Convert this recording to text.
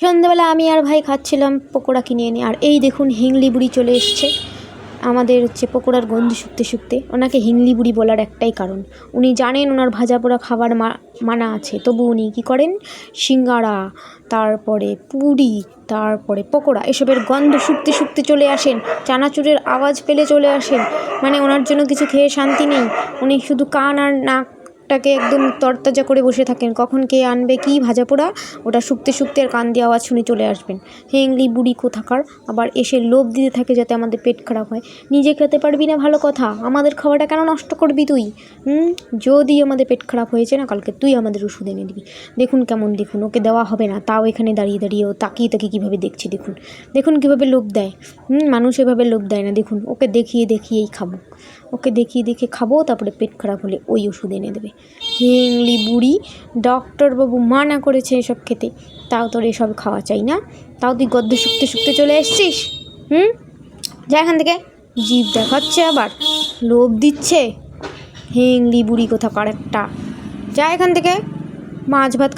সন্ধ্যেবেলা আমি আর ভাই খাচ্ছিলাম পকোড়া কিনে এনে, আর এই দেখুন হিংলি বুড়ি চলে এসছে আমাদের পকোড়ার গন্ধ শুকতে শুকতে। ওনাকে হিংলি বুড়ি বলার একটাই কারণ, উনি জানেন ওনার ভাজা পোড়া খাবার মানা আছে, তবু উনি কী করেন, সিঙ্গাড়া, তারপরে পুরি, তারপরে পকোড়া, এসবের গন্ধ শুকতে শুকতে চলে আসেন, চানাচুরের আওয়াজ পেলে চলে আসেন। মানে ওনার জন্য কিছু খেয়ে শান্তি নেই, উনি শুধু কান আর নাকটাকে একদম তরতাজা করে বসে থাকেন, কখন কে আনবে কি ভাজা পোড়া, ওটা শুকতে শুকতে আর কান দিয়ে আওয়াজ শুনে চলে আসবেন। হেংলি বুড়ি কোথাকার, আবার এসে লোভ দিতে থাকে যাতে আমাদের পেট খারাপ হয়। নিজে খেতে পারবি না ভালো কথা, আমাদের খাওয়াটা কেন নষ্ট করবি তুই? যদি আমাদের পেট খারাপ হয়েছে না, কালকে তুই আমাদের ওষুধ এনে দিবি। দেখুন কেমন, দেখুন ওকে দেওয়া হবে না, তাও এখানে দাঁড়িয়ে দাঁড়িয়ে ও তাকিয়ে তাকিয়ে কীভাবে দেখছে, দেখুন দেখুন কীভাবে লোভ দেয়। মানুষ এভাবে লোভ দেয় না, দেখুন ওকে দেখিয়ে দেখিয়েই খাবো, ওকে দেখিয়ে দেখে খাবো, তারপরে পেট খারাপ হলে ওই ওষুধ এনে দেবে। হেংলি বুড়ি, ডক্টরবাবু মানা করেছে এসব খেতে, তাও তোর এসব খাওয়া চাই না, তাও তুই গদ্য শুকতে শুকতে চলে এসছিস। যা এখান থেকে, জিভ দেখাচ্ছে আবার, লোভ দিচ্ছে, হেংলি বুড়ি কোথাকার একটা, যা এখান থেকে, মাছ ভাত